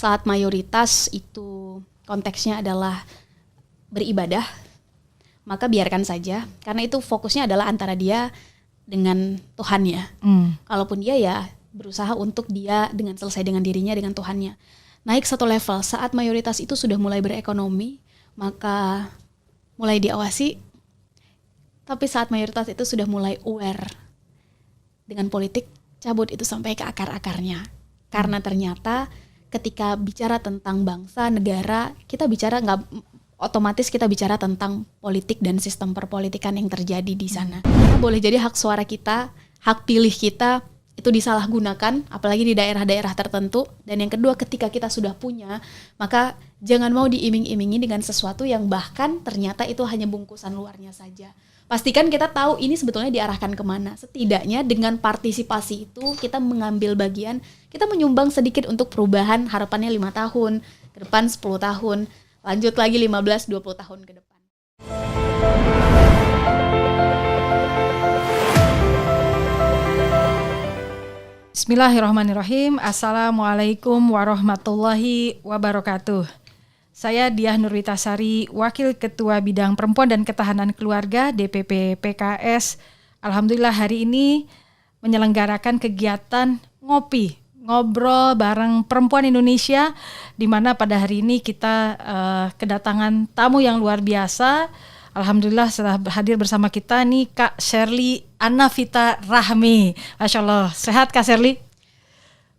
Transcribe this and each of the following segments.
saat mayoritas itu konteksnya adalah beribadah, maka biarkan saja, karena itu fokusnya adalah antara dia dengan Tuhannya. Kalaupun dia ya berusaha untuk dia dengan selesai dengan dirinya, dengan Tuhannya. Naik satu level, saat mayoritas itu sudah mulai berekonomi, maka mulai diawasi. Tapi saat mayoritas itu sudah mulai aware dengan politik, cabut itu sampai ke akar-akarnya. Karena ternyata ketika bicara tentang bangsa, negara, kita bicara otomatis kita bicara tentang politik dan sistem perpolitikan yang terjadi di sana. Boleh jadi hak suara kita, hak pilih kita itu disalahgunakan, apalagi di daerah-daerah tertentu. Dan yang kedua, ketika kita sudah punya, maka jangan mau diiming-imingi dengan sesuatu yang bahkan ternyata itu hanya bungkusan luarnya saja. Pastikan kita tahu ini sebetulnya diarahkan kemana. Setidaknya dengan partisipasi itu kita mengambil bagian, kita menyumbang sedikit untuk perubahan, harapannya 5 tahun, ke depan 10 tahun, lanjut lagi 15-20 tahun ke depan. Bismillahirrahmanirrahim. Assalamualaikum warahmatullahi wabarakatuh. Saya Diah Nurwitasari, Wakil Ketua Bidang Perempuan dan Ketahanan Keluarga DPP PKS. Alhamdulillah hari ini menyelenggarakan kegiatan ngobrol bareng perempuan Indonesia, di mana pada hari ini kita kedatangan tamu yang luar biasa. Alhamdulillah setelah hadir bersama kita nih Kak Sherly Anavita Rahmi. Masya Allah, sehat Kak Sherly?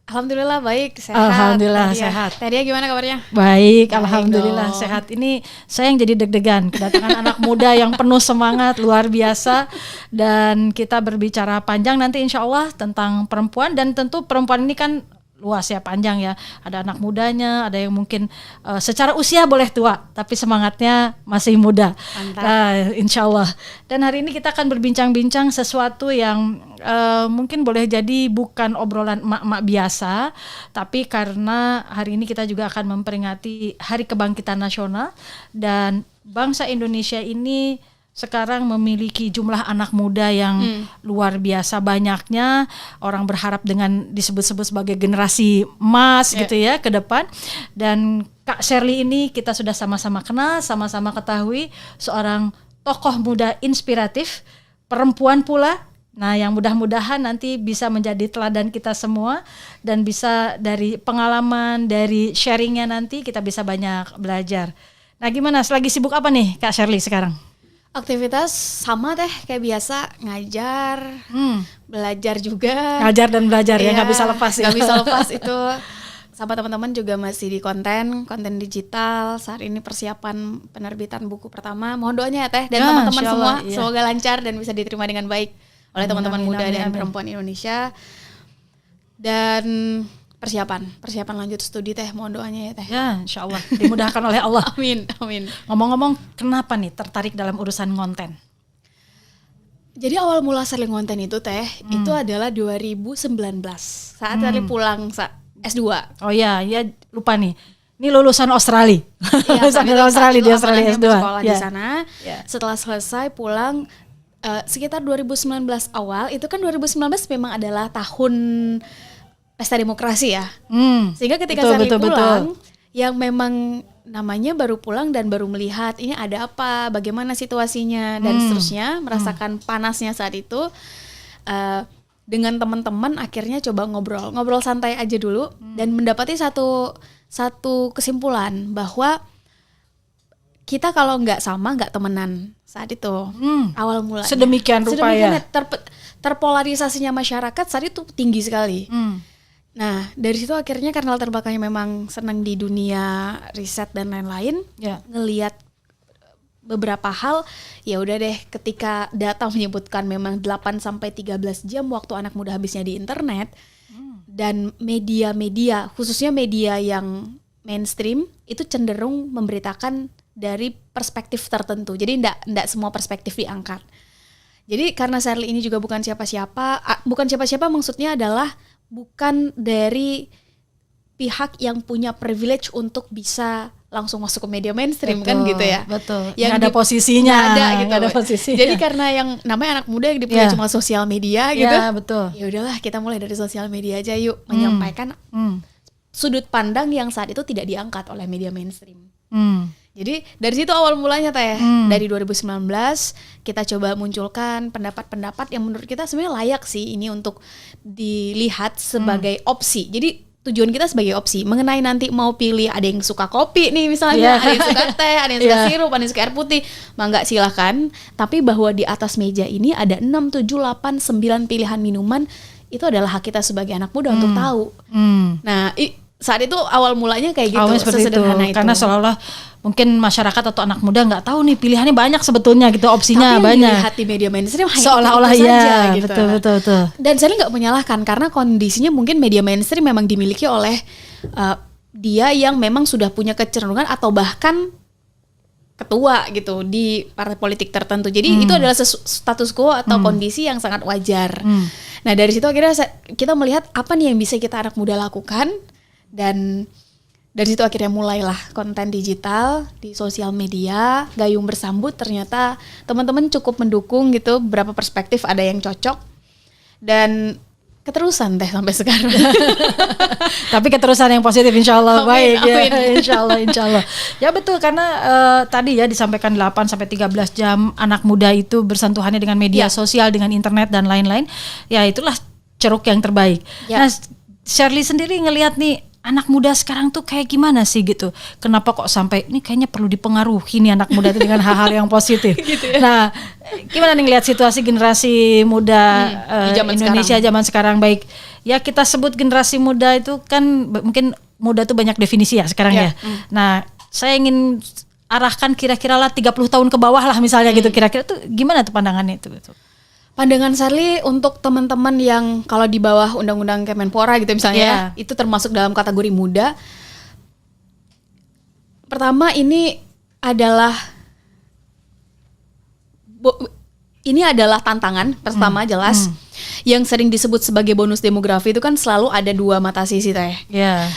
Alhamdulillah baik, sehat. Alhamdulillah sehat. Tadi gimana kabarnya? Baik, alhamdulillah sehat. Ini saya yang jadi deg-degan, kedatangan anak muda yang penuh semangat, luar biasa. Dan kita berbicara panjang nanti insya Allah tentang perempuan. Dan tentu perempuan ini kan luas ya, panjang ya. Ada anak mudanya, ada yang mungkin secara usia boleh tua, tapi semangatnya masih muda. Nah, insya Allah. Dan hari ini kita akan berbincang-bincang sesuatu yang mungkin boleh jadi bukan obrolan emak-emak biasa, tapi karena hari ini kita juga akan memperingati Hari Kebangkitan Nasional, dan bangsa Indonesia ini sekarang memiliki jumlah anak muda yang luar biasa banyaknya. Orang berharap dengan disebut-sebut sebagai generasi emas gitu ya ke depan. Dan Kak Sherly ini kita sudah sama-sama kenal, sama-sama ketahui seorang tokoh muda inspiratif, perempuan pula. Nah, yang mudah-mudahan nanti bisa menjadi teladan kita semua, dan bisa dari pengalaman, dari sharingnya nanti kita bisa banyak belajar. Nah, gimana? Selagi sibuk apa nih Kak Sherly sekarang? Aktivitas sama deh kayak biasa, ngajar, belajar juga. Ngajar dan belajar ya, nggak bisa lepas ya. Nggak bisa lepas itu. Sama teman-teman juga masih di konten digital. Saat ini persiapan penerbitan buku pertama. Mohon doanya ya Teh dan teman-teman semua. Iya. Semoga lancar dan bisa diterima dengan baik oleh teman-teman muda dan perempuan Indonesia. Dan persiapan lanjut studi Teh, mohon doanya ya Teh. Ya, insya Allah dimudahkan oleh Allah. Amin. Ngomong-ngomong, kenapa nih tertarik dalam urusan konten? Jadi awal mula Sherly konten itu Teh, itu adalah 2019 saat Sherly pulang S2. Oh iya, lupa nih. Ini lulusan Australia. Iya, lulusan Australia, di Australia S2. Sekolah di sana. Setelah selesai pulang sekitar 2019 awal, itu kan 2019 memang adalah tahun pesta demokrasi ya. Sehingga ketika Sherly pulang, yang memang namanya baru pulang dan baru melihat ini ada apa, bagaimana situasinya dan seterusnya, merasakan panasnya saat itu, dengan teman-teman akhirnya coba ngobrol santai aja dulu, dan mendapati satu kesimpulan bahwa kita kalau nggak sama nggak temenan saat itu. Awal mulanya sedemikian rupa ya. Terpolarisasinya masyarakat saat itu tinggi sekali. Nah, dari situ akhirnya karena latar belakangnya memang senang di dunia riset dan lain-lain, ngelihat beberapa hal, ya udah deh, ketika data menyebutkan memang 8 sampai 13 jam waktu anak muda habisnya di internet, dan media-media, khususnya media yang mainstream itu cenderung memberitakan dari perspektif tertentu. Jadi enggak semua perspektif diangkat. Jadi karena Sherly ini juga bukan siapa-siapa maksudnya adalah bukan dari pihak yang punya privilege untuk bisa langsung masuk ke media mainstream, betul, kan gitu ya. Betul. Yang ada posisinya. Ada posisinya. Jadi karena yang namanya anak muda yang dipunya cuma sosial media gitu. Iya, betul. Ya udahlah, kita mulai dari sosial media aja yuk, menyampaikan sudut pandang yang saat itu tidak diangkat oleh media mainstream. Jadi dari situ awal mulanya Teh. Dari 2019 kita coba munculkan pendapat-pendapat yang menurut kita sebenarnya layak sih ini untuk dilihat sebagai opsi. Jadi tujuan kita sebagai opsi mengenai nanti mau pilih, ada yang suka kopi nih misalnya, ada yang suka teh, ada yang suka sirup, ada yang suka air putih, mangga silahkan. Tapi bahwa di atas meja ini ada 6, 7, 8, 9 pilihan minuman, itu adalah hak kita sebagai anak muda untuk tahu. Nah saat itu awal mulanya kayak gitu, sesederhana itu. Karena seolah-olah mungkin masyarakat atau anak muda nggak tahu nih pilihannya banyak sebetulnya gitu, opsinya tapi banyak. Tapi yang dilihat di media mainstream hanya seolah-olah itu saja gitu. Betul. Dan saya nggak menyalahkan karena kondisinya mungkin media mainstream memang dimiliki oleh dia yang memang sudah punya kecenderungan atau bahkan ketua gitu di partai politik tertentu. Jadi itu adalah status quo atau kondisi yang sangat wajar. Nah dari situ akhirnya kita melihat apa nih yang bisa kita anak muda lakukan. Dan dari situ akhirnya mulailah konten digital di sosial media, gayung bersambut. Ternyata teman-teman cukup mendukung gitu, beberapa perspektif ada yang cocok dan keterusan Teh sampai sekarang. Tapi keterusan yang positif insya Allah. Baik amin. Ya, insya Allah. Ya betul karena tadi ya disampaikan 8-13 jam anak muda itu bersentuhannya dengan media sosial, dengan internet dan lain-lain. Ya itulah ceruk yang terbaik. Nah Shirley sendiri ngelihat nih anak muda sekarang tuh kayak gimana sih gitu? Kenapa kok sampai ini kayaknya perlu dipengaruhi nih anak muda itu dengan hal-hal yang positif? Gitu ya? Nah, gimana nih ngelihat situasi generasi muda Indonesia zaman sekarang? Baik, ya kita sebut generasi muda itu kan mungkin muda tuh banyak definisi ya sekarang ya. Nah, saya ingin arahkan kira-kira lah 30 tahun ke bawah lah misalnya gitu. Kira-kira tuh gimana tuh pandangannya itu? Pandangan Shirley untuk teman-teman yang kalau di bawah undang-undang Kemenpora gitu misalnya itu termasuk dalam kategori muda. Pertama ini adalah tantangan pertama jelas. Yang sering disebut sebagai bonus demografi itu kan selalu ada dua mata sisi Teh.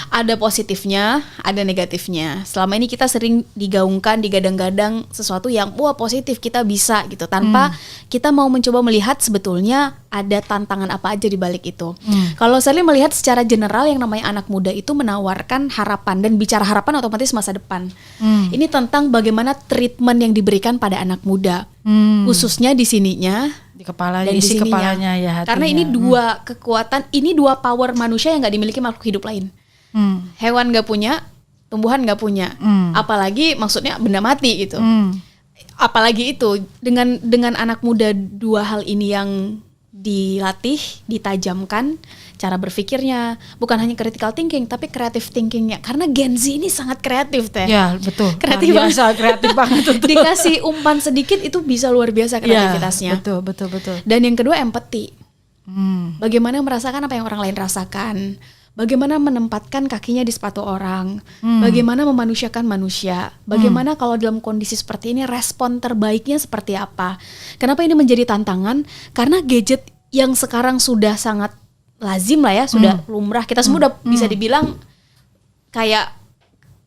Ada positifnya, ada negatifnya. Selama ini kita sering digaungkan, digadang-gadang sesuatu yang wah positif kita bisa gitu, tanpa kita mau mencoba melihat sebetulnya ada tantangan apa aja di balik itu. Kalau saya melihat secara general yang namanya anak muda itu menawarkan harapan, dan bicara harapan otomatis masa depan. Ini tentang bagaimana treatment yang diberikan pada anak muda, khususnya di sininya. Di kepalanya, isi kepalanya ya hatinya. Karena ini dua kekuatan, ini dua power manusia yang gak dimiliki makhluk hidup lain. Hewan gak punya, tumbuhan gak punya. Apalagi maksudnya benda mati gitu. Apalagi itu dengan anak muda, dua hal ini yang dilatih, ditajamkan cara berpikirnya, bukan hanya critical thinking tapi creative thinkingnya, karena Gen Z ini sangat kreatif Teh. Ya betul. Kreatif banget. Dikasih umpan sedikit itu bisa luar biasa kreativitasnya. Ya, betul. Dan yang kedua empati. Bagaimana merasakan apa yang orang lain rasakan, bagaimana menempatkan kakinya di sepatu orang, bagaimana memanusiakan manusia, bagaimana kalau dalam kondisi seperti ini respon terbaiknya seperti apa. Kenapa ini menjadi tantangan? Karena gadget yang sekarang sudah sangat lazim lah ya, sudah lumrah, kita semua udah bisa dibilang kayak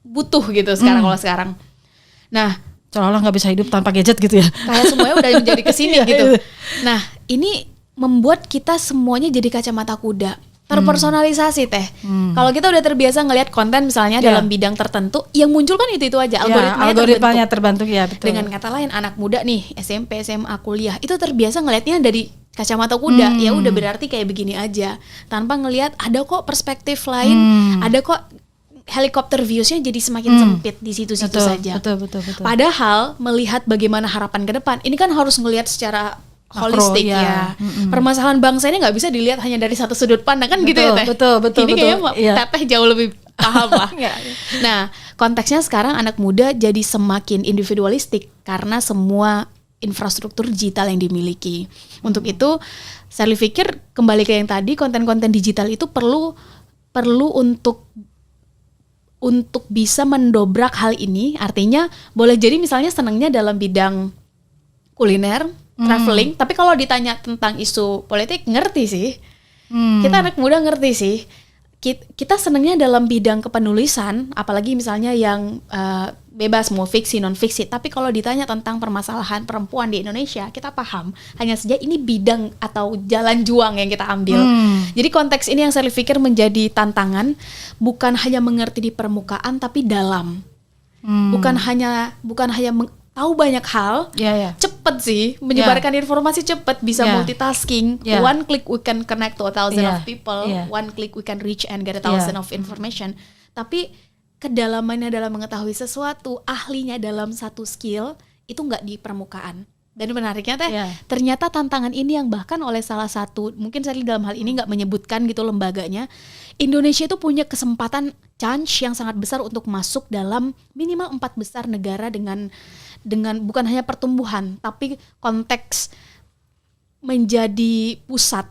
butuh gitu sekarang kalau sekarang. Nah, seolah-olah nggak bisa hidup tanpa gadget gitu ya. Kayak semuanya udah menjadi kesini gitu. Nah, ini membuat kita semuanya jadi kacamata kuda. Terpersonalisasi Teh. Kalau kita udah terbiasa ngelihat konten misalnya dalam bidang tertentu, yang muncul kan itu aja, algoritmanya terbentuk ya, betul. Dengan kata lain anak muda nih, SMP, SMA, kuliah, itu terbiasa ngelihatnya dari kacamata kuda. Ya udah berarti kayak begini aja, tanpa ngelihat ada kok perspektif lain, ada kok helikopter viewsnya jadi semakin sempit di situ-situ saja. Betul. Padahal melihat bagaimana harapan ke depan, ini kan harus ngelihat secara holistik ya. Permasalahan bangsa ini nggak bisa dilihat hanya dari satu sudut pandang kan, gitu ya Teh. Betul. Ini kayaknya Teteh jauh lebih paham lah. Nah, konteksnya sekarang anak muda jadi semakin individualistik karena semua infrastruktur digital yang dimiliki. Untuk itu, saya pikir kembali ke yang tadi, konten-konten digital itu perlu untuk bisa mendobrak hal ini. Artinya boleh jadi misalnya senangnya dalam bidang kuliner, traveling, tapi kalau ditanya tentang isu politik ngerti sih. Kita anak muda ngerti sih. Kita senangnya dalam bidang kepenulisan, apalagi misalnya yang bebas mau fiksi non fiksi, tapi kalau ditanya tentang permasalahan perempuan di Indonesia, kita paham. Hanya saja ini bidang atau jalan juang yang kita ambil. Jadi konteks ini yang saya pikir menjadi tantangan, bukan hanya mengerti di permukaan tapi dalam. Bukan hanya tahu banyak hal, cepet sih menyebarkan informasi, cepet bisa multitasking. One click we can connect to a thousand of people, one click we can reach and get a thousand of information. Tapi kedalamannya dalam mengetahui sesuatu, ahlinya dalam satu skill itu nggak di permukaan. Dan menariknya ternyata tantangan ini yang bahkan oleh salah satu, mungkin saya dalam hal ini nggak menyebutkan gitu lembaganya, Indonesia itu punya kesempatan chance yang sangat besar untuk masuk dalam minimal 4 besar negara dengan bukan hanya pertumbuhan, tapi konteks menjadi pusat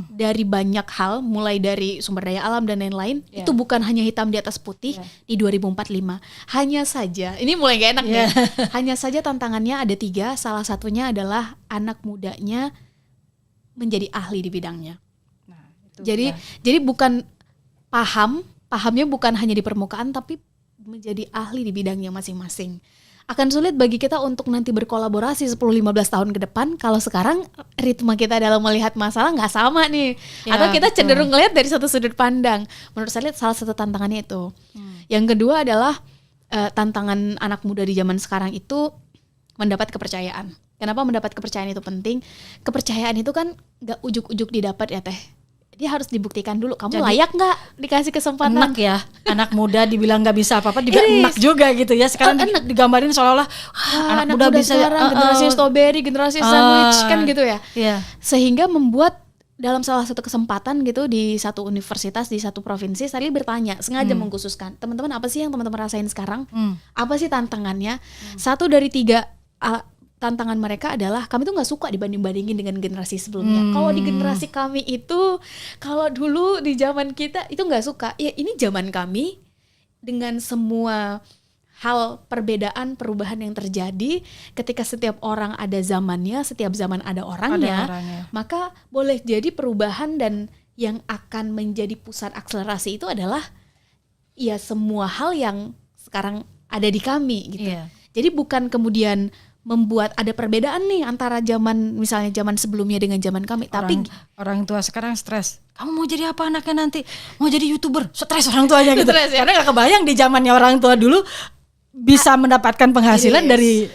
dari banyak hal, mulai dari sumber daya alam dan lain-lain. Itu bukan hanya hitam di atas putih di 2045. Hanya saja, ini mulai gak enak nih. Hanya saja tantangannya ada 3. Salah satunya adalah anak mudanya menjadi ahli di bidangnya. Nah, jadi bukan pahamnya bukan hanya di permukaan, tapi menjadi ahli di bidangnya masing-masing. Akan sulit bagi kita untuk nanti berkolaborasi 10-15 tahun ke depan kalau sekarang ritme kita dalam melihat masalah nggak sama nih, atau kita cenderung ngelihat dari satu sudut pandang. Menurut saya salah satu tantangannya itu. Yang kedua adalah tantangan anak muda di zaman sekarang itu mendapat kepercayaan. Kenapa mendapat kepercayaan itu penting? Kepercayaan itu kan nggak ujuk-ujuk didapat ya Teh. Dia harus dibuktikan dulu, kamu layak nggak dikasih kesempatan. Enak ya, anak muda dibilang nggak bisa apa-apa juga enak juga gitu ya. Sekarang digambarin seolah-olah anak muda bisa sekarang generasi strawberry, generasi sandwich kan gitu ya. Sehingga membuat dalam salah satu kesempatan gitu di satu universitas, di satu provinsi, saya bertanya, sengaja mengkhususkan, teman-teman apa sih yang teman-teman rasain sekarang? Apa sih tantangannya? 1 dari 3 tantangan mereka adalah kami tuh nggak suka dibanding-bandingin dengan generasi sebelumnya. Kalau di generasi kami itu, kalau dulu di zaman kita itu nggak suka. Ya ini zaman kami dengan semua hal perubahan yang terjadi. Ketika setiap orang ada zamannya, setiap zaman ada orangnya. Maka boleh jadi perubahan dan yang akan menjadi pusat akselerasi itu adalah ya semua hal yang sekarang ada di kami gitu. Jadi bukan kemudian membuat ada perbedaan nih antara misalnya zaman sebelumnya dengan zaman kami. Tapi orang tua sekarang stres. Kamu mau jadi apa anaknya nanti? Mau jadi YouTuber? Stres orang tuanya gitu. Karena gak kebayang di zamannya orang tua dulu bisa mendapatkan penghasilan dari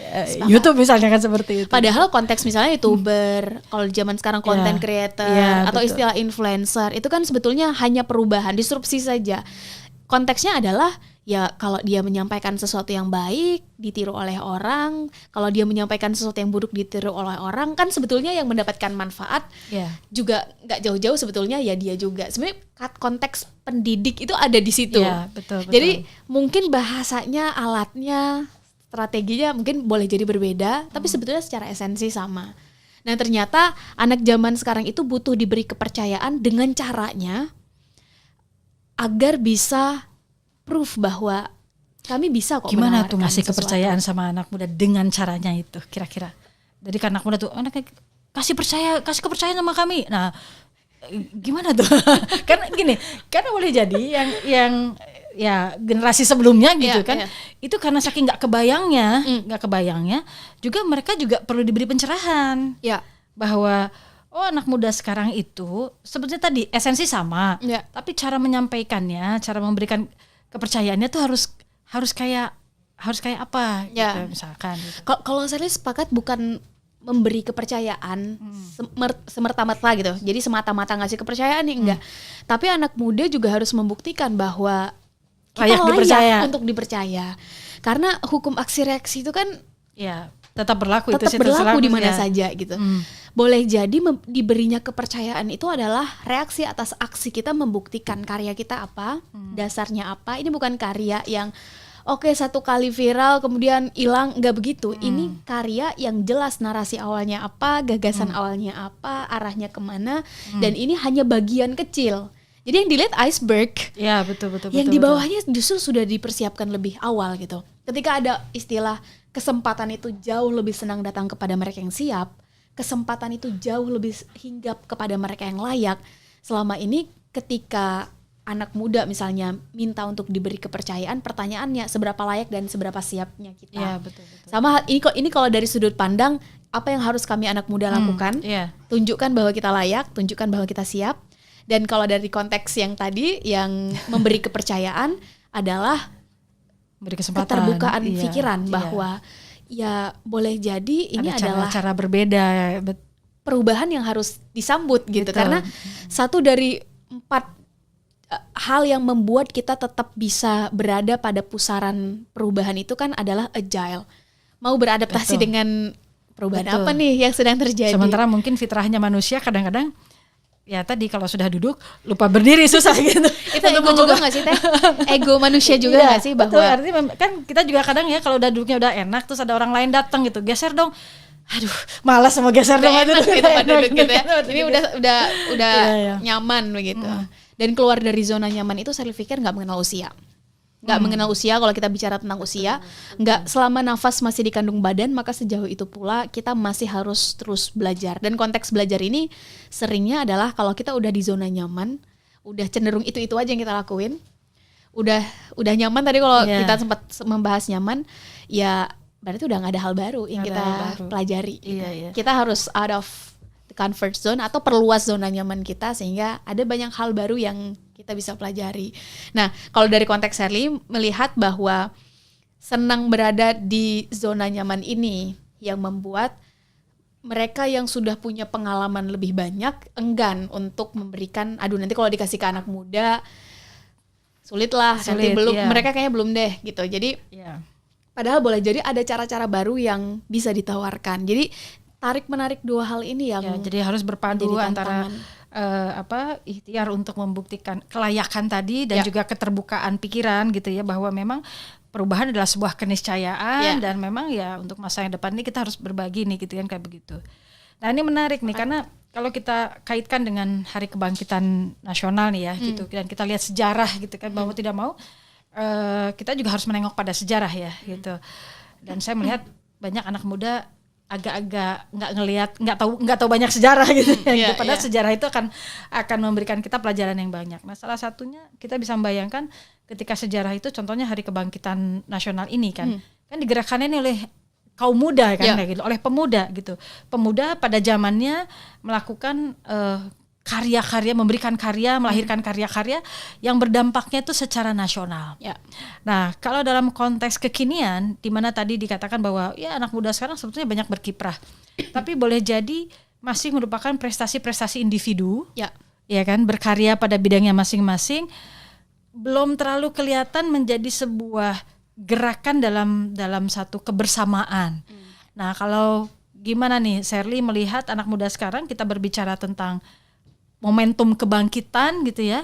YouTube misalnya kan seperti itu. Padahal konteks misalnya YouTuber, kalau zaman sekarang content creator atau istilah influencer, itu kan sebetulnya hanya perubahan, disrupsi saja. Konteksnya adalah ya kalau dia menyampaikan sesuatu yang baik ditiru oleh orang, kalau dia menyampaikan sesuatu yang buruk ditiru oleh orang, kan sebetulnya yang mendapatkan manfaat juga nggak jauh-jauh sebetulnya ya dia juga. Sebenarnya konteks pendidik itu ada di situ. Betul. Jadi mungkin bahasanya, alatnya, strateginya mungkin boleh jadi berbeda, tapi sebetulnya secara esensi sama. Nah ternyata anak zaman sekarang itu butuh diberi kepercayaan dengan caranya agar bisa proof bahwa kami bisa kok. Gimana tuh ngasih kepercayaan sama anak muda dengan caranya itu kira-kira? Jadi kan anak muda tuh anaknya kasih kepercayaan sama kami. Nah, gimana tuh? Kan gini, karena boleh jadi yang ya generasi sebelumnya gitu itu karena saking nggak kebayangnya juga mereka juga perlu diberi pencerahan bahwa anak muda sekarang itu sebetulnya tadi esensi sama, tapi cara menyampaikannya, cara memberikan kepercayaannya tuh harus kayak apa gitu misalkan. Kalau saya sepakat bukan memberi kepercayaan semerta-merta gitu. Jadi semata-mata ngasih kepercayaan enggak. Tapi anak muda juga harus membuktikan bahwa kita layak untuk dipercaya. Karena hukum aksi reaksi itu kan tetap berlaku di mana saja gitu. Boleh jadi diberinya kepercayaan itu adalah reaksi atas aksi kita membuktikan karya kita apa, dasarnya apa. Ini bukan karya yang satu kali viral kemudian hilang, nggak begitu. Ini karya yang jelas narasi awalnya apa, gagasan awalnya apa, arahnya kemana, dan ini hanya bagian kecil. Jadi yang dilihat iceberg. Ya betul. Yang di bawahnya justru sudah dipersiapkan lebih awal gitu. Ketika ada istilah kesempatan itu jauh lebih senang datang kepada mereka yang siap, kesempatan itu jauh lebih hinggap kepada mereka yang layak. Selama ini ketika anak muda misalnya minta untuk diberi kepercayaan, pertanyaannya seberapa layak dan seberapa siapnya kita. Ya, betul. Sama ini kalau dari sudut pandang apa yang harus kami anak muda lakukan, tunjukkan bahwa kita layak, tunjukkan bahwa kita siap. Dan kalau dari konteks yang tadi yang memberi kepercayaan adalah beri kesempatan, keterbukaan pikiran bahwa ya boleh jadi ini adalah cara berbeda, perubahan yang harus disambut gitu. Karena satu dari 4 hal yang membuat kita tetap bisa berada pada pusaran perubahan itu kan adalah agile. Mau beradaptasi dengan perubahan apa nih yang sedang terjadi. Sementara mungkin fitrahnya manusia kadang-kadang ya tadi kalau sudah duduk lupa berdiri susah gitu. Itu ego juga gak sih Teh? Ego manusia juga gak sih? Bahwa betul, artinya kan kita juga kadang ya kalau udah duduknya udah enak terus ada orang lain datang gitu, geser dong. Aduh, malas mau geser dong enak gitu duduk gitu ya. Ini udah nyaman begitu. Dan keluar dari zona nyaman itu saya pikir nggak mengenal usia. Nggak mengenal usia kalau kita bicara tentang usia. Nggak selama nafas masih di kandung badan, maka sejauh itu pula kita masih harus terus belajar. Dan konteks belajar ini seringnya adalah kalau kita udah di zona nyaman, udah cenderung itu-itu aja yang kita lakuin. Udah nyaman tadi kalau kita sempat membahas nyaman, ya berarti udah nggak ada hal baru yang kita pelajari. Gitu. Kita harus out of comfort zone atau perluas zona nyaman kita sehingga ada banyak hal baru yang kita bisa pelajari. Nah, kalau dari konteks Sherly melihat bahwa senang berada di zona nyaman ini yang membuat mereka yang sudah punya pengalaman lebih banyak enggan untuk memberikan, nanti kalau dikasih ke anak muda sulit lah, nanti belum mereka kayaknya belum deh gitu. Jadi padahal boleh jadi ada cara-cara baru yang bisa ditawarkan. Jadi tarik menarik dua hal ini yang jadi harus berpadu antara ikhtiar untuk membuktikan kelayakan tadi dan juga keterbukaan pikiran gitu ya, bahwa memang perubahan adalah sebuah keniscayaan dan memang ya untuk masa yang depan ini kita harus berbagi nih gitu kan, kayak begitu. Nah ini menarik nih karena kalau kita kaitkan dengan Hari Kebangkitan Nasional nih ya gitu, dan kita lihat sejarah gitu kan, bahwa tidak mau kita juga harus menengok pada sejarah ya gitu. Dan saya melihat banyak anak muda agak-agak nggak tahu banyak sejarah gitu ya. Padahal sejarah itu akan memberikan kita pelajaran yang banyak. Nah, salah satunya kita bisa membayangkan ketika sejarah itu contohnya Hari Kebangkitan Nasional ini kan digerakkan ini oleh kaum muda kan kayak gitu, oleh pemuda gitu. Pemuda pada zamannya melakukan karya-karya, memberikan karya, melahirkan karya-karya yang berdampaknya itu secara nasional. Nah, kalau dalam konteks kekinian, di mana tadi dikatakan bahwa ya anak muda sekarang sebetulnya banyak berkiprah, tapi boleh jadi masih merupakan prestasi-prestasi individu, ya kan, berkarya pada bidangnya masing-masing, belum terlalu kelihatan menjadi sebuah gerakan dalam satu kebersamaan. Nah, kalau gimana nih, Sherly melihat anak muda sekarang, kita berbicara tentang momentum kebangkitan gitu ya.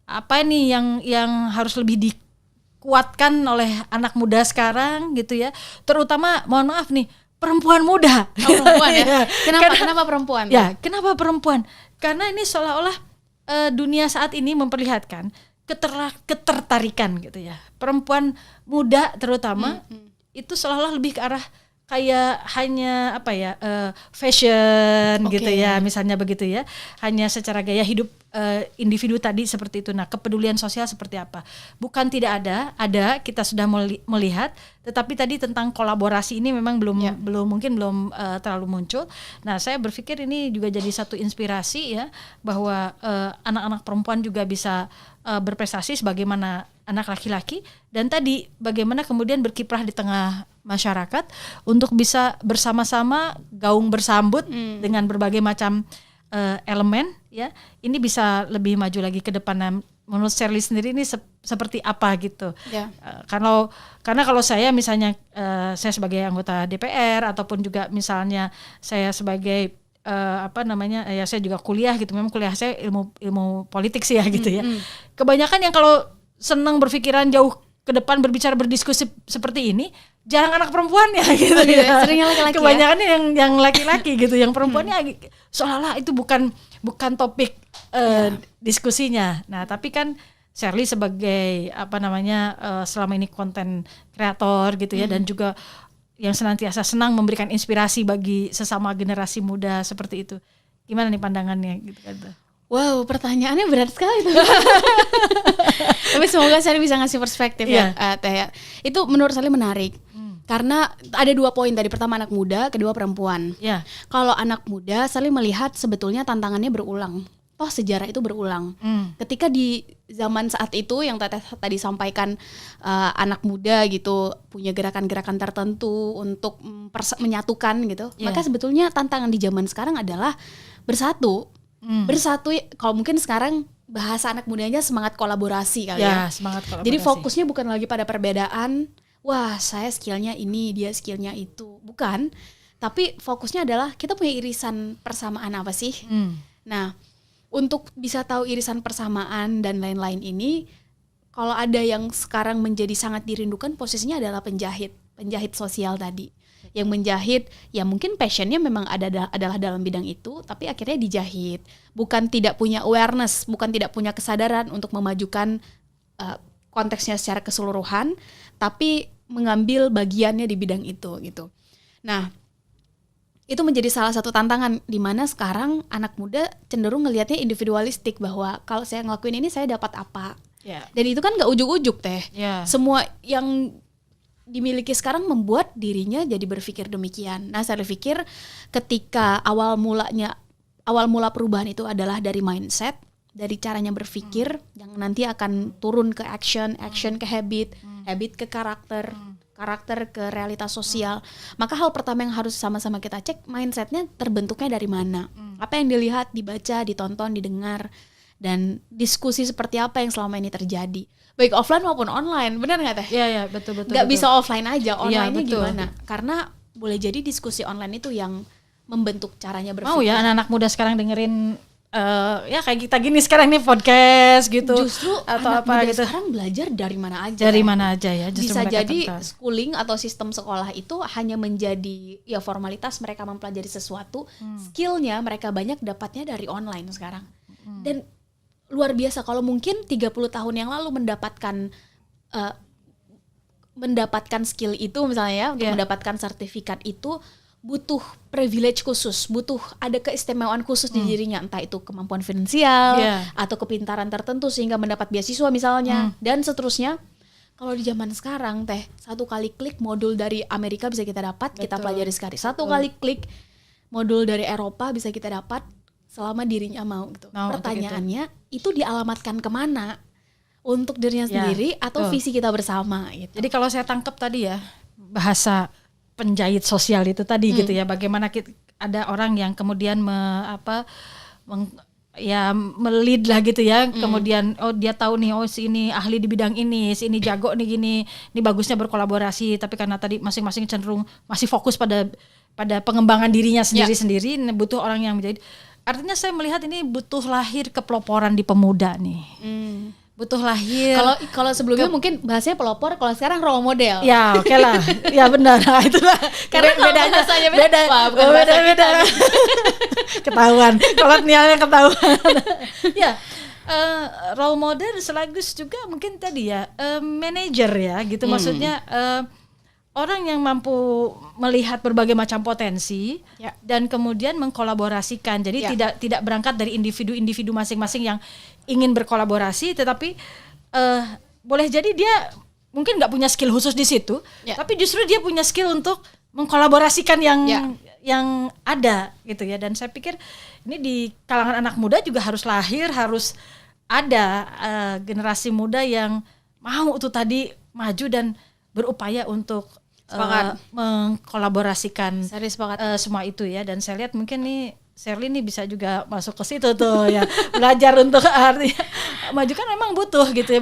Apa nih yang harus lebih dikuatkan oleh anak muda sekarang gitu ya. Terutama mohon maaf nih, perempuan muda. Perempuan ya. Kenapa perempuan? Ya, kenapa perempuan? Karena ini seolah-olah dunia saat ini memperlihatkan ketertarikan gitu ya. Perempuan muda terutama itu seolah-olah lebih ke arah kayak hanya fashion gitu ya, misalnya begitu ya, hanya secara gaya hidup individu tadi seperti itu. Nah, kepedulian sosial seperti apa? Bukan tidak ada kita sudah melihat, tetapi tadi tentang kolaborasi ini memang belum terlalu muncul. Nah, saya berpikir ini juga jadi satu inspirasi ya, bahwa anak-anak perempuan juga bisa berprestasi sebagaimana anak laki-laki, dan tadi bagaimana kemudian berkiprah di tengah masyarakat untuk bisa bersama-sama gaung bersambut dengan berbagai macam elemen ya. Ini bisa lebih maju lagi ke depan. Menurut Sherly sendiri ini seperti apa gitu? Karena kalau saya misalnya saya sebagai anggota DPR ataupun juga misalnya saya sebagai saya juga kuliah gitu. Memang kuliah saya ilmu politik sih ya gitu ya. Kebanyakan yang kalau senang berpikiran jauh ke depan, berbicara, berdiskusi seperti ini, jarang anak perempuan ya gitu ya. Seringnya laki-laki. Kebanyakan yang laki-laki gitu, yang perempuannya seolah-olah itu bukan topik diskusinya. Nah, tapi kan Sherly sebagai selama ini konten kreator gitu ya, dan juga yang senantiasa senang memberikan inspirasi bagi sesama generasi muda seperti itu. Gimana nih pandangannya gitu kan? Wow, pertanyaannya berat sekali tuh. Tapi semoga saya bisa ngasih perspektif ya, Teh ya. Itu menurut saya menarik. Karena ada 2 poin tadi. Pertama anak muda, kedua perempuan. Kalau anak muda, saya melihat sebetulnya tantangannya berulang. Toh sejarah itu berulang. Ketika di zaman saat itu yang Teteh tadi sampaikan, anak muda gitu punya gerakan-gerakan tertentu untuk menyatukan gitu. Maka sebetulnya tantangan di zaman sekarang adalah bersatu. Bersatu, kalau mungkin sekarang bahasa anak mudanya semangat kolaborasi kali ya. Semangat kolaborasi. Jadi fokusnya bukan lagi pada perbedaan. Wah, saya skillnya ini, dia skillnya itu. Bukan. Tapi fokusnya adalah kita punya irisan persamaan apa sih? Nah, untuk bisa tahu irisan persamaan dan lain-lain ini, kalau ada yang sekarang menjadi sangat dirindukan, posisinya adalah penjahit sosial tadi. Yang menjahit, ya mungkin passionnya memang adalah dalam bidang itu, tapi akhirnya dijahit. Bukan tidak punya awareness, bukan tidak punya kesadaran untuk memajukan konteksnya secara keseluruhan, tapi mengambil bagiannya di bidang itu gitu. Nah, itu menjadi salah satu tantangan di mana sekarang anak muda cenderung ngelihatnya individualistik, bahwa kalau saya ngelakuin ini saya dapat apa. Dan itu kan nggak ujuk-ujuk Teh. Semua yang dimiliki sekarang membuat dirinya jadi berpikir demikian. Nah, saya pikir ketika awal mula perubahan itu adalah dari mindset, dari caranya berpikir yang nanti akan turun ke action ke habit ke karakter ke realitas sosial. Maka hal pertama yang harus sama-sama kita cek, mindsetnya terbentuknya dari mana. Apa yang dilihat, dibaca, ditonton, didengar, dan diskusi seperti apa yang selama ini terjadi. Baik offline maupun online, benar nggak Teh? Iya, betul. Nggak bisa offline aja, online-nya gimana? Karena boleh jadi diskusi online itu yang membentuk caranya berpikir. Mau ya anak-anak muda sekarang dengerin ya kayak kita gini sekarang nih podcast gitu. Justru atau anak apa muda gitu. Sekarang belajar dari mana aja. Dari mana aja ya. Bisa jadi schooling atau sistem sekolah itu hanya menjadi ya formalitas, mereka mempelajari sesuatu. Skillnya mereka banyak dapatnya dari online sekarang. Dan luar biasa kalau mungkin 30 tahun yang lalu mendapatkan skill itu misalnya ya, untuk mendapatkan sertifikat itu butuh privilege khusus, butuh ada keistimewaan khusus di dirinya, entah itu kemampuan finansial atau kepintaran tertentu sehingga mendapat beasiswa misalnya, dan seterusnya. Kalau di zaman sekarang Teh, 1 kali klik modul dari Amerika bisa kita dapat, kita pelajari sekali. 1 kali klik modul dari Eropa bisa kita dapat selama dirinya mau gitu. Pertanyaannya itu dialamatkan kemana? Untuk dirinya sendiri atau visi kita bersama gitu. Jadi kalau saya tangkap tadi ya, bahasa penjahit sosial itu tadi gitu ya, bagaimana ada orang yang kemudian melid lah gitu ya, kemudian dia tahu nih, si ini ahli di bidang ini, si ini jago nih gini, ini bagusnya berkolaborasi, tapi karena tadi masing-masing cenderung masih fokus pada pengembangan dirinya sendiri-sendiri, butuh orang yang menjadi. Artinya saya melihat ini butuh lahir kepeloporan di pemuda nih. Butuh lahir. Kalau sebelumnya mungkin bahasanya pelopor, kalau sekarang role model. Ya, oke lah. Ya benar. Nah, itulah. Karena bedanya bahasanya beda. Wah, bukan bahasa kita. Ketahuan. Kolonialnya ketahuan. Ya, role model sekaligus juga mungkin tadi ya, manajer ya gitu. Maksudnya orang yang mampu melihat berbagai macam potensi dan kemudian mengkolaborasikan. Jadi tidak berangkat dari individu-individu masing-masing yang ingin berkolaborasi, tetapi boleh jadi dia mungkin nggak punya skill khusus di situ, tapi justru dia punya skill untuk mengkolaborasikan yang ada gitu ya. Dan saya pikir ini di kalangan anak muda juga harus lahir, harus ada generasi muda yang mau tuh tadi maju dan berupaya untuk mengkolaborasikan semua itu ya. Dan saya lihat mungkin nih Sherly nih bisa juga masuk ke situ tuh ya, belajar untuk artinya maju kan memang butuh gitu ya,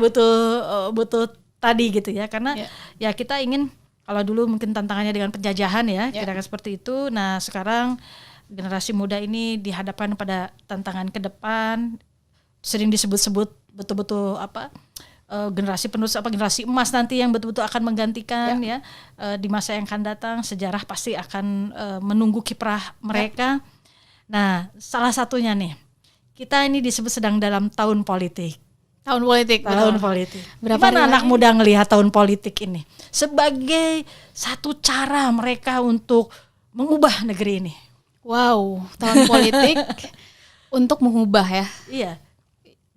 butuh tadi gitu ya, karena ya kita ingin, kalau dulu mungkin tantangannya dengan penjajahan ya, kira-kira seperti itu. Nah sekarang generasi muda ini dihadapkan pada tantangan ke depan, sering disebut-sebut betul-betul generasi penerus, generasi emas nanti yang betul-betul akan menggantikan di masa yang akan datang. Sejarah pasti akan menunggu kiprah mereka. Nah, salah satunya nih, kita ini disebut sedang dalam tahun politik. Tahun politik. Gimana anak muda ngelihat tahun politik ini sebagai satu cara mereka untuk mengubah negeri ini? Wow, tahun politik Untuk mengubah ya. Iya.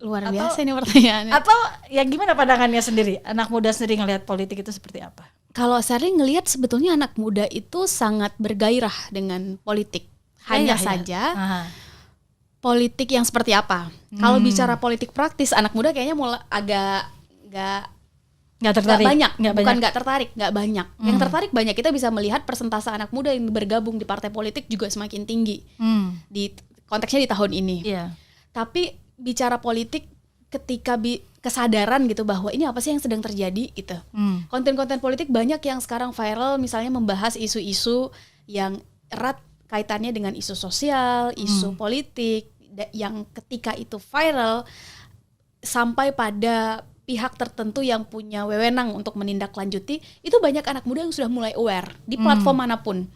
Luar biasa ini pertanyaannya. Atau ya gimana pandangannya sendiri? Anak muda sendiri ngelihat politik itu seperti apa? Kalau saya ngelihat sebetulnya anak muda itu sangat bergairah dengan politik. Hanya saja politik yang seperti apa. Kalau bicara politik praktis, anak muda kayaknya mulai agak nggak tertarik. Nggak tertarik, nggak banyak. Yang tertarik banyak. Kita bisa melihat persentase anak muda yang bergabung di partai politik juga semakin tinggi di konteksnya di tahun ini. Iya. Tapi bicara politik ketika kesadaran gitu bahwa ini apa sih yang sedang terjadi gitu. Konten-konten politik banyak yang sekarang viral, misalnya membahas isu-isu yang erat kaitannya dengan isu sosial, isu politik, yang ketika itu viral sampai pada pihak tertentu yang punya wewenang untuk menindaklanjuti, itu banyak anak muda yang sudah mulai aware di platform manapun.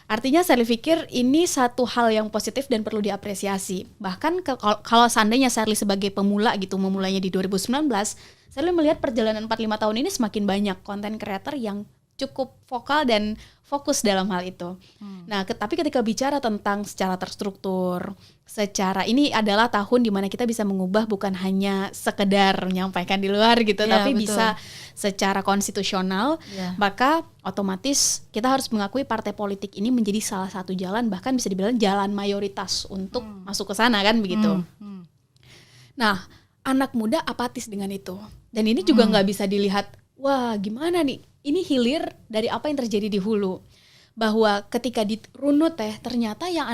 Artinya saya pikir ini satu hal yang positif dan perlu diapresiasi. Bahkan kalau seandainya Sherly sebagai pemula gitu, memulainya di 2019, Sherly melihat perjalanan 4-5 tahun ini semakin banyak konten creator yang cukup vokal dan fokus dalam hal itu. Nah, tapi ketika bicara tentang secara terstruktur, ini adalah tahun di mana kita bisa mengubah bukan hanya sekedar menyampaikan di luar gitu, tapi betul. Bisa secara konstitusional, maka otomatis kita harus mengakui partai politik ini menjadi salah satu jalan, bahkan bisa dibilang jalan mayoritas untuk masuk ke sana kan begitu. Nah, anak muda apatis dengan itu. Dan ini juga nggak bisa dilihat, wah gimana nih, ini hilir dari apa yang terjadi di hulu. Bahwa ketika dirunut ternyata yang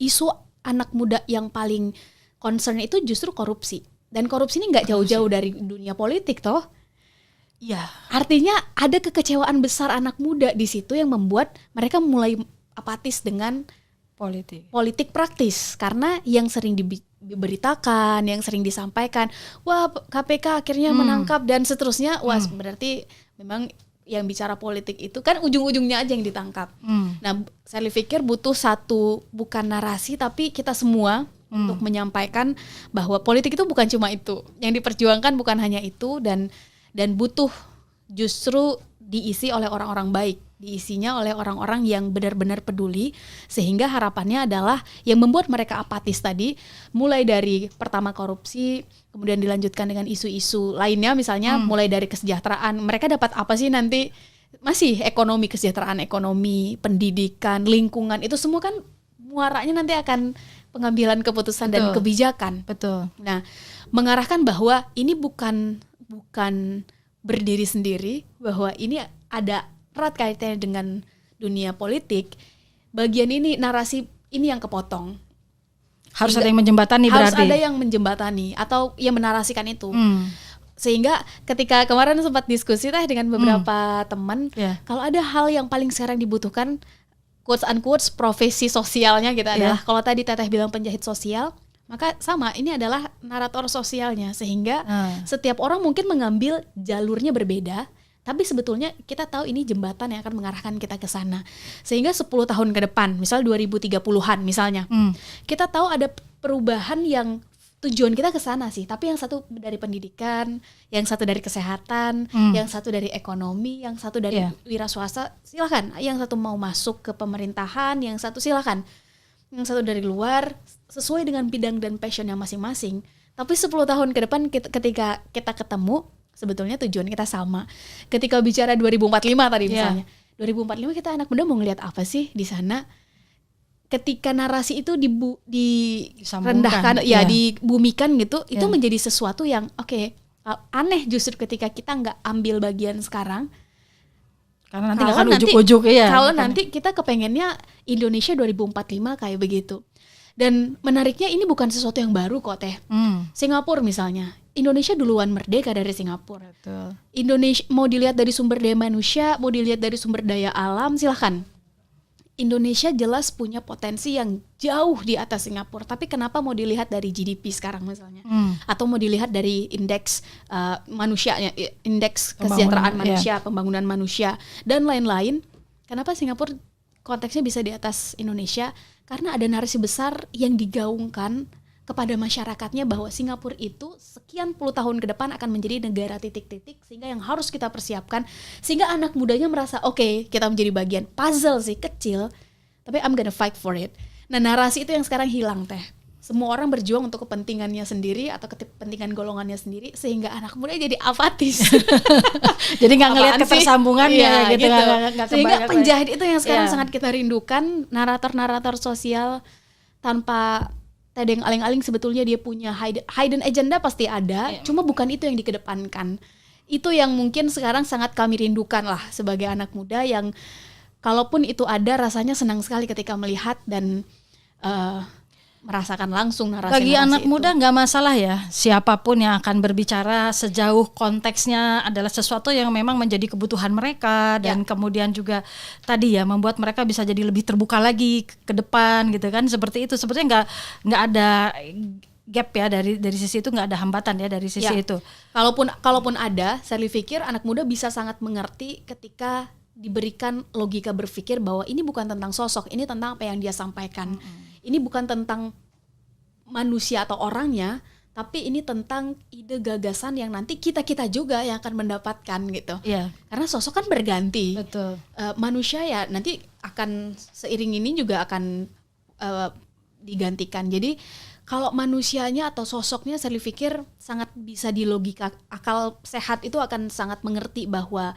isu anak muda yang paling concern itu justru korupsi. Dan korupsi ini nggak jauh-jauh dari dunia politik toh. Iya. Artinya ada kekecewaan besar anak muda di situ yang membuat mereka mulai apatis dengan politik praktis. Karena yang sering diberitakan, yang sering disampaikan, wah KPK akhirnya menangkap dan seterusnya, wah berarti memang yang bicara politik itu kan ujung-ujungnya aja yang ditangkap. Nah, saya pikir butuh satu, bukan narasi, tapi kita semua untuk menyampaikan bahwa politik itu bukan cuma itu. Yang diperjuangkan bukan hanya itu, dan butuh justru diisi oleh orang-orang baik. Diisinya oleh orang-orang yang benar-benar peduli, sehingga harapannya adalah yang membuat mereka apatis tadi, mulai dari pertama korupsi, kemudian dilanjutkan dengan isu-isu lainnya, misalnya mulai dari kesejahteraan, mereka dapat apa sih nanti, masih ekonomi, kesejahteraan ekonomi, pendidikan, lingkungan, itu semua kan muaranya nanti akan pengambilan keputusan dan kebijakan. Betul. Nah, mengarahkan bahwa ini bukan berdiri sendiri, bahwa ini ada erat kaitannya dengan dunia politik. Bagian ini, narasi ini yang kepotong. Harus ada yang menjembatani berarti. Harus ada yang menjembatani atau yang menarasikan itu. Sehingga ketika kemarin sempat diskusi dengan beberapa teman, kalau ada hal yang paling sekarang dibutuhkan, quotes unquote profesi sosialnya gitu adalah, kalau tadi Teteh bilang penjahit sosial, maka sama, ini adalah narator sosialnya. Sehingga setiap orang mungkin mengambil jalurnya berbeda, tapi sebetulnya kita tahu ini jembatan yang akan mengarahkan kita ke sana. Sehingga 10 tahun ke depan, misal 2030-an misalnya, kita tahu ada perubahan yang tujuan kita ke sana sih. Tapi yang satu dari pendidikan, yang satu dari kesehatan, yang satu dari ekonomi, yang satu dari wira swasta, silakan. Yang satu mau masuk ke pemerintahan, yang satu silakan. Yang satu dari luar, sesuai dengan bidang dan passionnya masing-masing. Tapi 10 tahun ke depan ketika kita ketemu, sebetulnya tujuan kita sama. Ketika bicara 2045 tadi misalnya, 2045 kita anak muda mau ngelihat apa sih di sana? Ketika narasi itu direndahkan, dibumikan gitu, itu menjadi sesuatu yang aneh justru ketika kita nggak ambil bagian sekarang. Karena nanti akan ujuk-ujuk Kalau nanti kita kepengennya Indonesia 2045 kayak begitu. Dan menariknya ini bukan sesuatu yang baru kok Teh. Singapura misalnya, Indonesia duluan merdeka dari Singapura. Betul. Indonesia mau dilihat dari sumber daya manusia, mau dilihat dari sumber daya alam, silahkan. Indonesia jelas punya potensi yang jauh di atas Singapura. Tapi kenapa mau dilihat dari GDP sekarang misalnya, atau mau dilihat dari indeks manusianya, indeks kesejahteraan manusia, pembangunan manusia dan lain-lain? Kenapa Singapura konteksnya bisa di atas Indonesia? Karena ada narasi besar yang digaungkan kepada masyarakatnya bahwa Singapura itu sekian puluh tahun ke depan akan menjadi negara titik-titik, sehingga yang harus kita persiapkan, sehingga anak mudanya merasa oke, kita menjadi bagian puzzle sih kecil, tapi I'm gonna fight for it. Nah, narasi itu yang sekarang hilang Teh. semua orang berjuang untuk kepentingannya sendiri atau kepentingan golongannya sendiri, sehingga anak muda jadi apatis. Jadi nggak ngelihat ketersambungannya gitu. Nggak Sehingga kebayang. penjahit itu yang sekarang Iya. sangat kita rindukan, narator-narator sosial tanpa tedeng aling-aling, sebetulnya dia punya hidden agenda pasti ada, cuma bukan itu yang dikedepankan. Itu yang mungkin sekarang sangat kami rindukan lah sebagai anak muda, yang kalaupun itu ada, rasanya senang sekali ketika melihat dan merasakan langsung narasi-narasi Bagi anak itu. muda nggak masalah ya, siapapun yang akan berbicara sejauh konteksnya adalah sesuatu yang memang menjadi kebutuhan mereka, dan kemudian juga tadi ya membuat mereka bisa jadi lebih terbuka lagi ke depan gitu kan, seperti itu. Sebetulnya nggak ada gap ya dari sisi itu, nggak ada hambatan ya dari sisi itu. Kalaupun ada, saya pikir anak muda bisa sangat mengerti ketika diberikan logika berpikir bahwa ini bukan tentang sosok, ini tentang apa yang dia sampaikan. Ini bukan tentang manusia atau orangnya, tapi ini tentang ide gagasan yang nanti kita juga yang akan mendapatkan gitu. Iya. Karena sosok kan berganti. Betul. Manusia ya nanti akan seiring ini juga akan digantikan. Jadi kalau manusianya atau sosoknya, saya pikir sangat bisa di logika, akal sehat itu akan sangat mengerti bahwa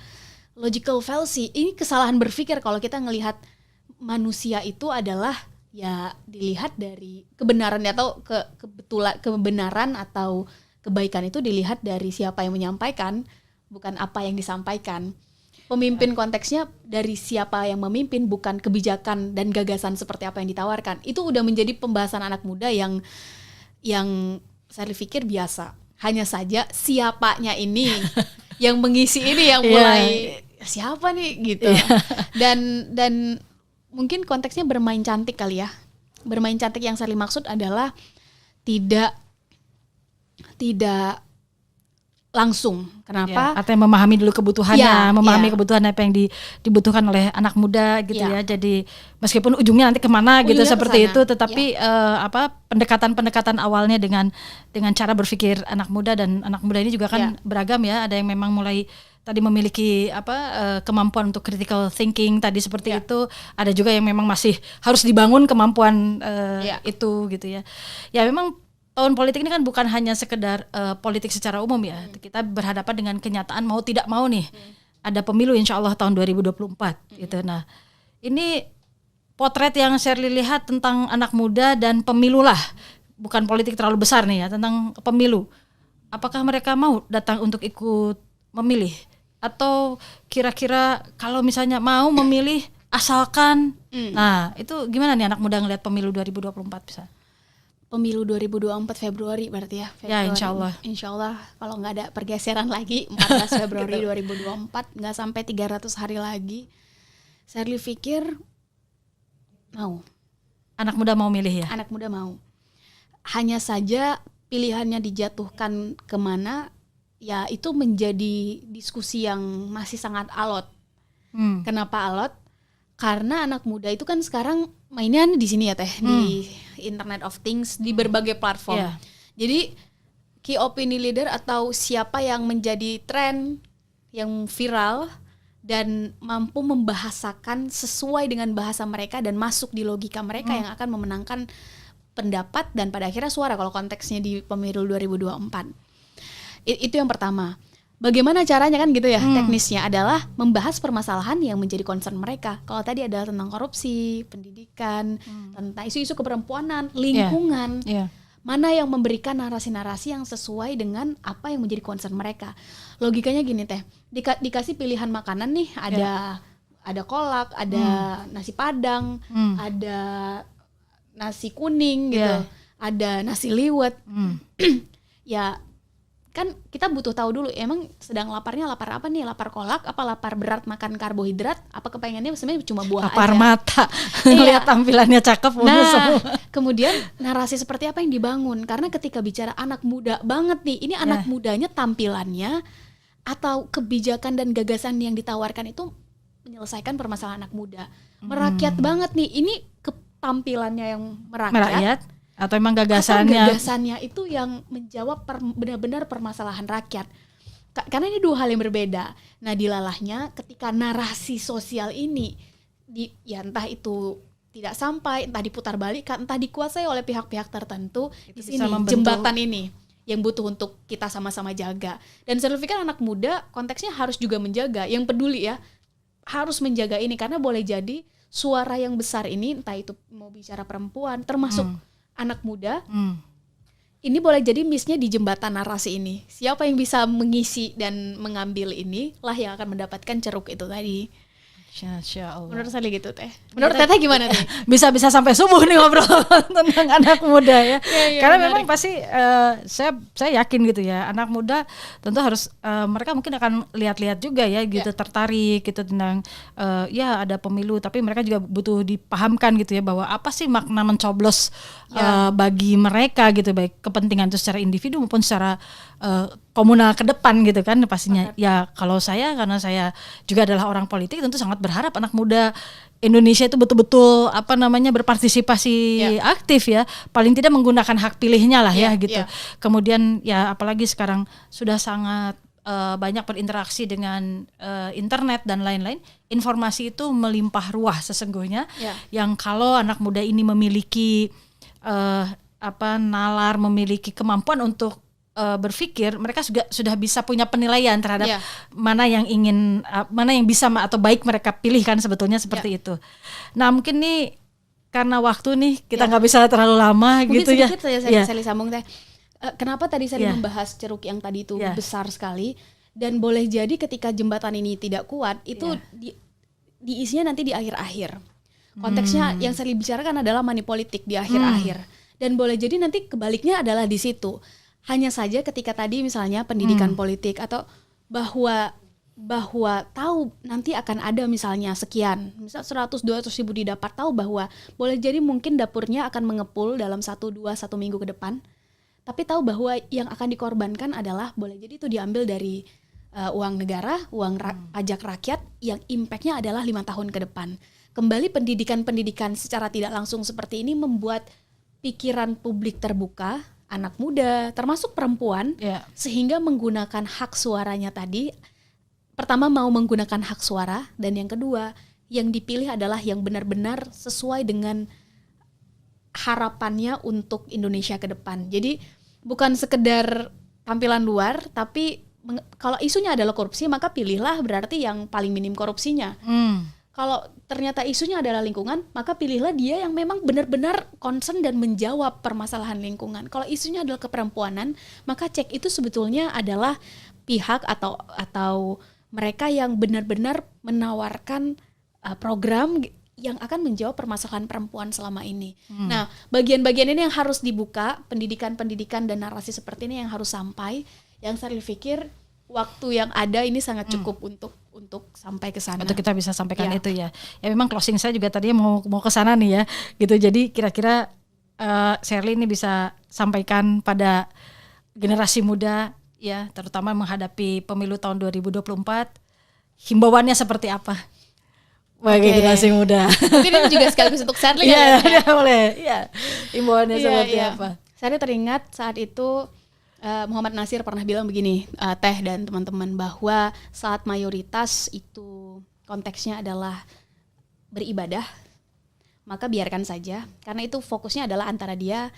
logical fallacy ini kesalahan berpikir kalau kita ngelihat manusia itu adalah ya dilihat dari kebenarannya atau kebenaran atau kebaikan itu dilihat dari siapa yang menyampaikan, bukan apa yang disampaikan. Pemimpin konteksnya dari siapa yang memimpin, bukan kebijakan dan gagasan seperti apa yang ditawarkan. Itu udah menjadi pembahasan anak muda yang saya pikir biasa. Hanya saja siapanya ini yang mengisi ini yang mulai siapa nih gitu. Dan mungkin konteksnya bermain cantik kali ya. Bermain cantik yang saya maksud adalah tidak langsung. Kenapa? Artinya memahami dulu kebutuhannya, memahami kebutuhan apa yang dibutuhkan oleh anak muda gitu ya. Jadi meskipun ujungnya nanti kemana gitu seperti itu, tetapi pendekatan awalnya dengan cara berpikir anak muda, dan anak muda ini juga kan beragam ya. Ada yang memang mulai tadi memiliki kemampuan untuk critical thinking tadi seperti itu. Ada juga yang memang masih harus dibangun kemampuan itu gitu ya. Ya memang tahun politik ini kan bukan hanya sekedar politik secara umum ya. Kita berhadapan dengan kenyataan mau tidak mau nih. Ada pemilu insya Allah tahun 2024 gitu. Nah ini potret yang Shirley lihat tentang anak muda dan pemilu lah. Bukan politik terlalu besar nih ya, tentang pemilu. Apakah mereka mau datang untuk ikut memilih? Atau kira-kira kalau misalnya mau memilih asalkan, nah itu gimana nih anak muda ngelihat pemilu 2024 bisa? Pemilu 2024 Februari berarti ya? Februari. Ya Insya Allah kalau nggak ada pergeseran lagi 14 Februari 2024, nggak sampai 300 hari lagi. Saya pikir mau. Anak muda mau milih ya? Anak muda mau. Hanya saja pilihannya dijatuhkan kemana, ya itu menjadi diskusi yang masih sangat alot. Kenapa alot? Karena anak muda itu kan sekarang mainnya di sini ya Teh, di Internet of Things, di berbagai platform. Jadi key opinion leader atau siapa yang menjadi tren, yang viral dan mampu membahasakan sesuai dengan bahasa mereka dan masuk di logika mereka yang akan memenangkan pendapat dan pada akhirnya suara kalau konteksnya di pemilu 2024. Itu yang pertama. Bagaimana caranya kan gitu ya, teknisnya adalah membahas permasalahan yang menjadi concern mereka. Kalau tadi adalah tentang korupsi, pendidikan, tentang isu-isu keperempuanan, lingkungan, mana yang memberikan narasi-narasi yang sesuai dengan apa yang menjadi concern mereka. Logikanya gini Teh, dikasih pilihan makanan nih, ada kolak, ada nasi padang, ada nasi kuning gitu, ada nasi liwet. Ya kan kita butuh tahu dulu emang sedang lapar apa nih, lapar kolak apa lapar berat makan karbohidrat, apa kepengennya sebenarnya cuma buah lapar aja. Mata lihat tampilannya cakep. Kemudian narasi seperti apa yang dibangun, karena ketika bicara anak muda banget nih, ini anak mudanya tampilannya atau kebijakan dan gagasan yang ditawarkan itu menyelesaikan permasalahan anak muda, merakyat banget nih, ini tampilannya yang merakyat atau emang gagasannya itu yang menjawab benar-benar permasalahan rakyat. Karena ini dua hal yang berbeda. Nah dilalahnya ketika narasi sosial ini ya entah itu tidak sampai, entah diputar balik, entah dikuasai oleh pihak-pihak tertentu. Di sini jembatan ini yang butuh untuk kita sama-sama jaga. Dan saya pikir anak muda konteksnya harus juga menjaga, yang peduli ya, harus menjaga ini, karena boleh jadi suara yang besar ini, entah itu mau bicara perempuan, termasuk anak muda, ini boleh jadi miss-nya di jembatan narasi ini. Siapa yang bisa mengisi dan mengambil ini lah yang akan mendapatkan ceruk itu tadi. Masya Allah. Menurut saya gitu Teh. Menurut Teteh gimana nih? Bisa sampai subuh nih ngobrol tentang anak muda ya. Karena menarik. memang pasti saya yakin gitu ya, anak muda tentu harus mereka mungkin akan lihat-lihat juga ya gitu, tertarik gitu tentang ya ada pemilu, tapi mereka juga butuh dipahamkan gitu ya bahwa apa sih makna mencoblos bagi mereka gitu, baik kepentingan itu secara individu maupun secara komunal ke depan gitu kan pastinya. Ya kalau karena saya juga adalah orang politik, tentu sangat berharap anak muda Indonesia itu betul-betul berpartisipasi aktif ya, paling tidak menggunakan hak pilihnya lah ya gitu. Kemudian ya apalagi sekarang sudah sangat banyak berinteraksi dengan internet dan lain-lain, informasi itu melimpah ruah sesungguhnya. Yang kalau anak muda ini memiliki nalar, memiliki kemampuan untuk berpikir, mereka sudah bisa punya penilaian terhadap mana yang bisa atau baik mereka pilihkan sebetulnya seperti itu. Nah mungkin nih karena waktu nih kita nggak bisa terlalu lama mungkin gitu ya. Mungkin sedikit saya sambung Teh. Kenapa tadi saya membahas ceruk yang tadi itu besar sekali, dan boleh jadi ketika jembatan ini tidak kuat itu diisinya nanti di akhir-akhir. Konteksnya yang saya bicarakan adalah money politik di akhir-akhir, dan boleh jadi nanti kebaliknya adalah di situ. Hanya saja ketika tadi misalnya pendidikan politik atau bahwa tahu nanti akan ada misalnya sekian, misal 100-200 ribu didapat, tahu bahwa boleh jadi mungkin dapurnya akan mengepul dalam 1 minggu ke depan, tapi tahu bahwa yang akan dikorbankan adalah boleh jadi itu diambil dari uang negara, uang pajak rakyat, yang impactnya adalah 5 tahun ke depan. Kembali pendidikan secara tidak langsung seperti ini membuat pikiran publik terbuka, anak muda, termasuk perempuan, sehingga menggunakan hak suaranya tadi. Pertama mau menggunakan hak suara, dan yang kedua yang dipilih adalah yang benar-benar sesuai dengan harapannya untuk Indonesia ke depan. Jadi bukan sekedar tampilan luar, tapi kalau isunya adalah korupsi, maka pilihlah berarti yang paling minim korupsinya. Kalau ternyata isunya adalah lingkungan, maka pilihlah dia yang memang benar-benar concern dan menjawab permasalahan lingkungan. Kalau isunya adalah keperempuanan, maka cek itu sebetulnya adalah pihak atau mereka yang benar-benar menawarkan program yang akan menjawab permasalahan perempuan selama ini. Nah, bagian-bagian ini yang harus dibuka, pendidikan dan narasi seperti ini yang harus sampai. Yang saya pikir waktu yang ada ini sangat cukup untuk sampai ke sana. Untuk kita bisa sampaikan itu ya. Ya memang closing saya juga tadinya mau ke sana nih ya. Gitu. Jadi kira-kira Sherly ini bisa sampaikan pada generasi muda ya, terutama menghadapi pemilu tahun 2024, himbauannya seperti apa bagi generasi muda? Mungkin ini juga sekaligus untuk Sherly ya. Iya, boleh. Iya. Himbauannya seperti apa? Saya teringat saat itu Muhammad Nasir pernah bilang begini, Teh dan teman-teman, bahwa saat mayoritas itu konteksnya adalah beribadah, maka biarkan saja, karena itu fokusnya adalah antara dia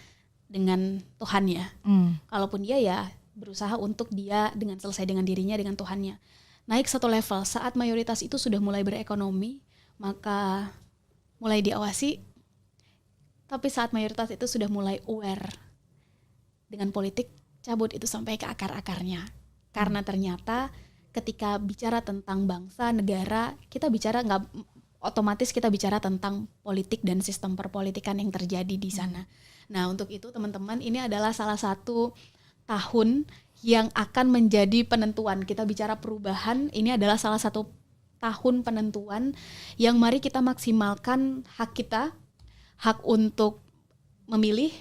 dengan Tuhannya. Kalaupun dia ya berusaha untuk dia dengan selesai dengan dirinya, dengan Tuhannya. Naik satu level, saat mayoritas itu sudah mulai berekonomi, maka mulai diawasi. Tapi saat mayoritas itu sudah mulai aware dengan politik, cabut itu sampai ke akar-akarnya. Karena ternyata ketika bicara tentang bangsa, negara, kita bicara otomatis kita bicara tentang politik dan sistem perpolitikan yang terjadi di sana. Nah, untuk itu teman-teman, ini adalah salah satu tahun yang akan menjadi penentuan. Kita bicara perubahan, ini adalah salah satu tahun penentuan yang mari kita maksimalkan hak kita, hak untuk memilih,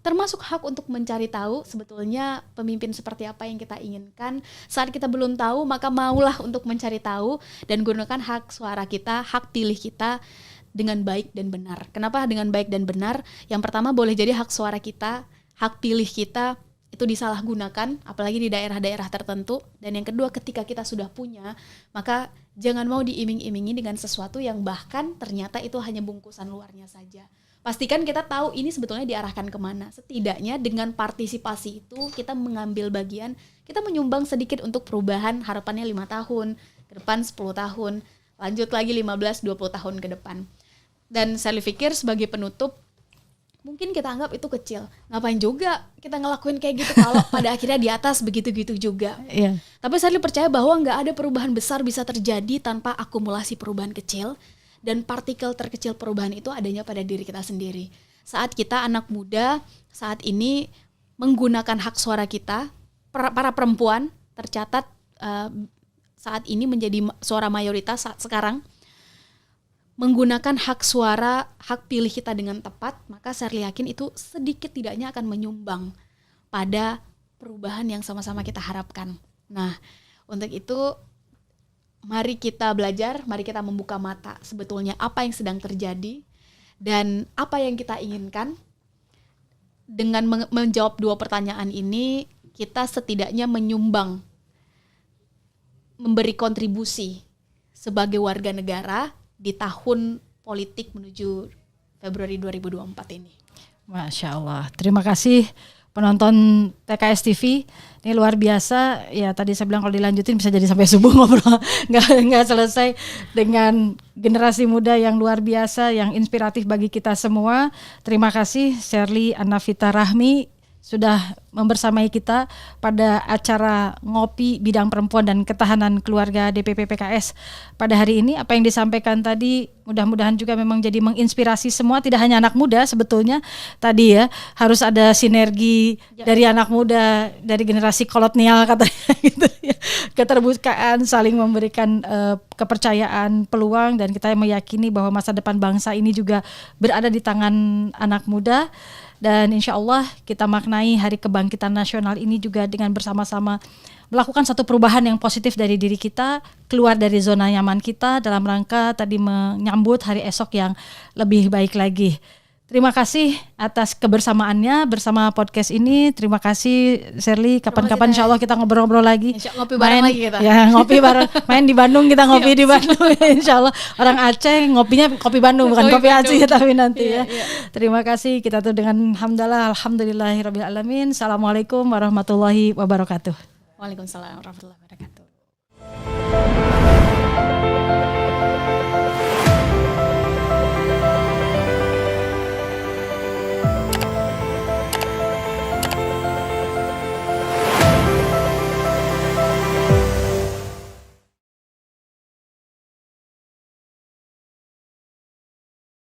termasuk hak untuk mencari tahu sebetulnya pemimpin seperti apa yang kita inginkan. Saat kita belum tahu, maka maulah untuk mencari tahu dan gunakan hak suara kita, hak pilih kita dengan baik dan benar. Kenapa dengan baik dan benar? Yang pertama boleh jadi hak suara kita, hak pilih kita itu disalahgunakan, apalagi di daerah-daerah tertentu. Dan yang kedua, ketika kita sudah punya, maka jangan mau diiming-imingi dengan sesuatu yang bahkan ternyata itu hanya bungkusan luarnya saja. Pastikan kita tahu ini sebetulnya diarahkan kemana. Setidaknya dengan partisipasi itu kita mengambil bagian, kita menyumbang sedikit untuk perubahan, harapannya 5 tahun, ke depan 10 tahun, lanjut lagi 15-20 tahun ke depan. Dan saya pikir sebagai penutup, mungkin kita anggap itu kecil. Ngapain juga kita ngelakuin kayak gitu kalau pada akhirnya di atas begitu-gitu juga. Iya. Tapi saya percaya bahwa nggak ada perubahan besar bisa terjadi tanpa akumulasi perubahan kecil. Dan partikel terkecil perubahan itu adanya pada diri kita sendiri. Saat kita anak muda, saat ini menggunakan hak suara kita, para perempuan tercatat saat ini menjadi suara mayoritas saat sekarang, menggunakan hak suara, hak pilih kita dengan tepat, maka saya yakin itu sedikit tidaknya akan menyumbang pada perubahan yang sama-sama kita harapkan. Nah, untuk itu mari kita belajar, mari kita membuka mata sebetulnya apa yang sedang terjadi dan apa yang kita inginkan. Dengan menjawab 2 pertanyaan ini, kita setidaknya menyumbang, memberi kontribusi sebagai warga negara di tahun politik menuju Februari 2024 ini. Masya Allah. Terima kasih penonton TKS TV. Ini luar biasa. Ya tadi saya bilang kalau dilanjutin bisa jadi sampai subuh ngobrol. Nggak selesai dengan generasi muda yang luar biasa, yang inspiratif bagi kita semua. Terima kasih Sherly Anavita Rahmi sudah membersamai kita pada acara ngopi bidang perempuan dan ketahanan keluarga DPP PKS pada hari ini. Apa yang disampaikan tadi mudah-mudahan juga memang jadi menginspirasi semua, tidak hanya anak muda sebetulnya tadi ya, harus ada sinergi dari anak muda, dari generasi kolonial katanya gitu ya. Keterbukaan, saling memberikan kepercayaan, peluang, dan kita meyakini bahwa masa depan bangsa ini juga berada di tangan anak muda. Dan insya Allah kita maknai Hari Kebangkitan Nasional ini juga dengan bersama-sama melakukan satu perubahan yang positif dari diri kita, keluar dari zona nyaman kita dalam rangka tadi menyambut hari esok yang lebih baik lagi. Terima kasih atas kebersamaannya bersama podcast ini. Terima kasih Sherly. Kapan-kapan insya Allah kita ngobrol-ngobrol lagi. Ngopi bareng lagi kita. Ya ngopi bareng. Main di Bandung, kita ngopi di Bandung. Insya Allah orang Aceh ngopinya kopi Bandung bukan kopi Aceh tapi nanti ya. Terima kasih. Kita tuh dengan hamdalah alhamdulillahirabbil alamin. Assalamualaikum warahmatullahi wabarakatuh. Waalaikumsalam warahmatullahi wabarakatuh.